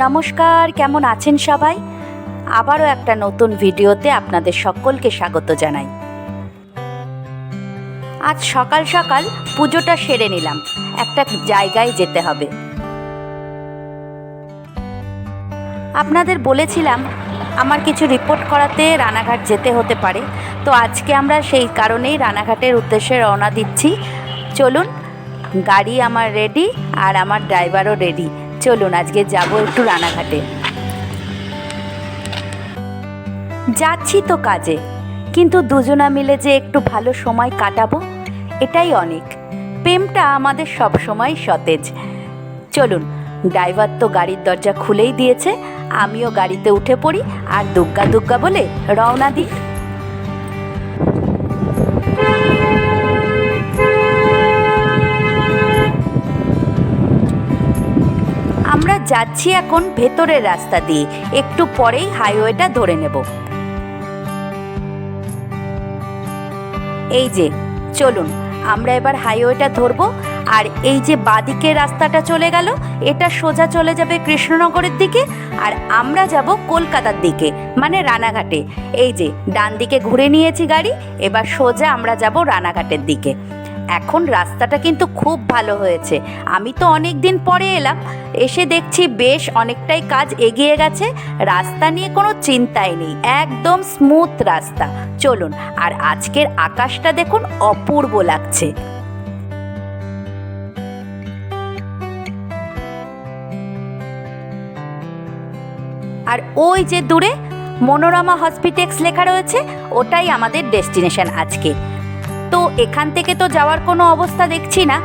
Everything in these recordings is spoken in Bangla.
নমস্কার, কেমন আছেন সবাই? আবারও একটা নতুন ভিডিওতে আপনাদের সকলকে স্বাগত জানাই। আজ সকাল সকাল পুজোটা সেরে নিলাম, একটা জায়গায় যেতে হবে। আপনাদের বলেছিলাম আমার কিছু রিপোর্ট করাতে রানাঘাট যেতে হতে পারে, তো আজকে আমরা সেই কারণেই রানাঘাটের উদ্দেশ্যে রওনা দিচ্ছি। চলুন, গাড়ি আমার রেডি আর আমার ড্রাইভারও রেডি। চলুন আজকে যাব একটু রানাঘাটে। যাচ্ছি তো কাজে, কিন্তু দুজনা মিলে যে একটু ভালো সময় কাটাবো এটাই অনেক। প্রেমটা আমাদের সব সময় সতেজ। চলুন, ড্রাইভার তো গাড়ির দরজা খুলেই দিয়েছে, আমিও গাড়িতে উঠে পড়ি আর দুগ্গা দুগ্গা বলে রওনা দিই। আমরা যাচ্ছি এখন ভেতরের রাস্তা দিয়ে, একটু পরেই হাইওয়েটা ধরে নেব। এই যে চলুন, আমরা এবার হাইওয়েটা ধরবো। আর এই যে বাঁদিকে রাস্তাটা চলে গেল, এটা সোজা চলে যাবে কৃষ্ণনগরের দিকে, আর আমরা যাব কলকাতার দিকে, মানে রানাঘাটে। এই যে ডান দিকে ঘুরে নিয়েছি গাড়ি, এবার সোজা আমরা যাব রানাঘাটের দিকে। এখন রাস্তাটা কিন্তু খুব ভালো হয়েছে। আমি তো অনেক দিন পরে এলাম, এসে দেখছি বেশ অনেকটাই কাজ এগিয়ে গেছে। রাস্তা নিয়ে কোনো চিন্তাই নেই, একদম স্মুথ রাস্তা। চলুন, আর আজকের আকাশটা দেখুন, অপূর্ব লাগছে। আর ওই যে দূরে মনোরমা হসপিটেক্স লেখা রয়েছে, ওটাই আমাদের ডেস্টিনেশন আজকে। তো এখান থেকে তো যাওয়ার কোনো অবস্থা দেখছি না,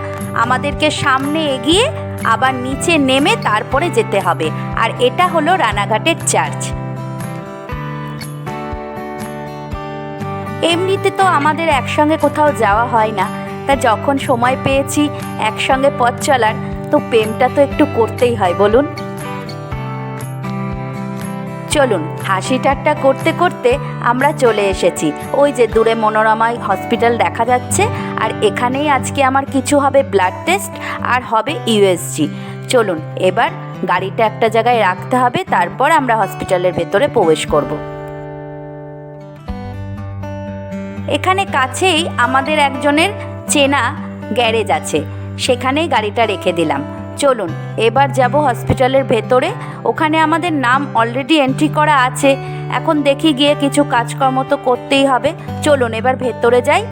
আমাদেরকে সামনে এগিয়ে আবার নিচে নেমে তারপরে যেতে হবে। আর এটা হলো রানাঘাটের চার্চ। এমনিতে তো আমাদের একসঙ্গে কোথাও যাওয়া হয় না, তা যখন সময় পেয়েছি একসঙ্গে পথ চলার, তো প্রেমটা তো একটু করতেই হয়, বলুন। চলুন, হাসি ঠাট্টা করতে করতে আমরা চলে এসেছি। ওই যে দূরে মনোরমা হসপিটাল দেখা যাচ্ছে, আর এখানেই আজকে আমার কিছু হবে ব্লাড টেস্ট আর হবে ইউএসজি। চলুন, এবার গাড়িটা একটা জায়গায় রাখতে হবে, তারপর আমরা হসপিটালের ভেতরে প্রবেশ করব। এখানে কাছেই আমাদের একজনের চেনা গ্যারেজ আছে, সেখানেই গাড়িটা রেখে দিলাম। চলুন, এবার যাব হসপিটালের ভেতরে। ওখানে আমাদের নাম অলরেডি এন্ট্রি করা আছে, এখন দেখি গিয়ে কিছু কাজকর্ম তো করতেই হবে। চলুন এবার ভেতরে যাই।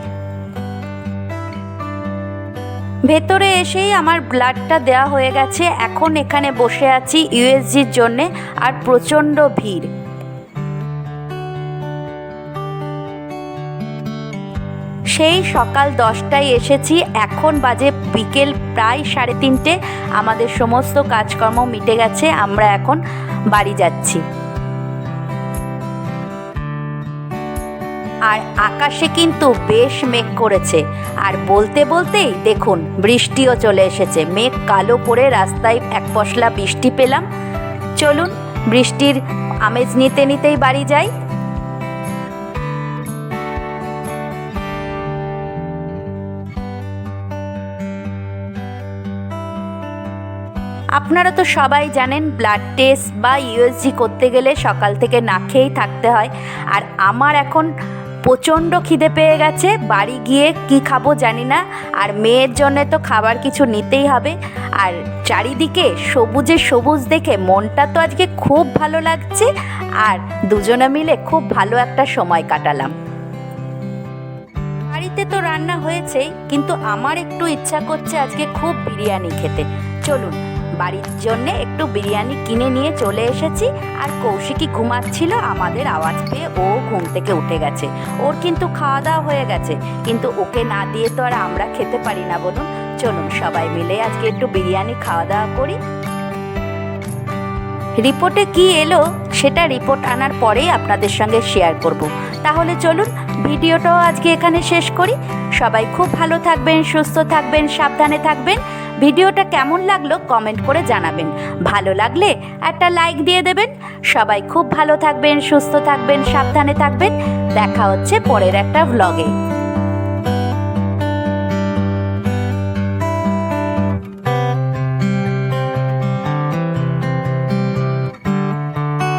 ভেতরে এসেই আমার ব্লাডটা দেওয়া হয়ে গেছে, এখন এখানে বসে আছি ইউএসজির জন্যে, আর প্রচণ্ড ভিড়। সেই সকাল 10টায় এসেছি, এখন বাজে বিকেল প্রায় 3:30। আমাদের সমস্ত কাজকর্ম মিটে গেছে, আমরা এখন বাড়ি যাচ্ছি। আর আকাশে কিন্তু বেশ মেঘ করেছে, আর বলতে বলতেই দেখুন বৃষ্টিও চলে এসেছে। মেঘ কালো করে রাস্তায় এক পশলা বৃষ্টি পেলাম। চলুন, বৃষ্টির আমেজ নিতে নিতেই বাড়ি যাই। আপনারা তো সবাই জানেন, ব্লাড টেস্ট বা ইউএসজি করতে গেলে সকাল থেকে না খেয়েই থাকতে হয়। আর আমার এখন প্রচণ্ড খিদে পেয়ে গেছে, বাড়ি গিয়ে কি খাবো জানি না। আর মেয়ের জন্য তো খাবার কিছু নিতেই হবে। আর চারিদিকে সবুজে সবুজ দেখে মনটা তো আজকে খুব ভালো লাগছে, আর দুজনে মিলে খুব ভালো একটা সময় কাটালাম। বাড়িতে তো রান্না হয়েছেই, কিন্তু আমার একটু ইচ্ছা করছে আজকে খুব বিরিয়ানি খেতে। চলুন, বাড়ির জন্যে একটু বিরিয়ানি কিনে নিয়ে চলে এসেছি। আর কৌশিকী ঘুমাচ্ছিল, আমাদের আওয়াজ পেয়ে ও ঘুম থেকে উঠে গেছে। ওর কিন্তু খাওয়া দাওয়া হয়ে গেছে, কিন্তু ওকে না দিয়ে তো আর আমরা খেতে পারি না, বলুন। চলুন সবাই মিলে আজকে একটু বিরিয়ানি খাওয়া দাওয়া করি। রিপোর্টে কি এলো সেটা রিপোর্ট আনার পরেই আপনাদের সঙ্গে শেয়ার করব। তাহলে চলুন ভিডিওটাও আজকে এখানে শেষ করি। সবাই খুব ভালো থাকবেন, সুস্থ থাকবেন, সাবধানে থাকবেন। ভিডিওটা কেমন লাগলো কমেন্ট করে জানাবেন, ভালো লাগলে একটা লাইক দিয়ে দেবেন। সবাই খুব ভালো থাকবেন, সুস্থ থাকবেন, সাবধানে থাকবেন। দেখা হচ্ছে পরের একটা ভ্লগে।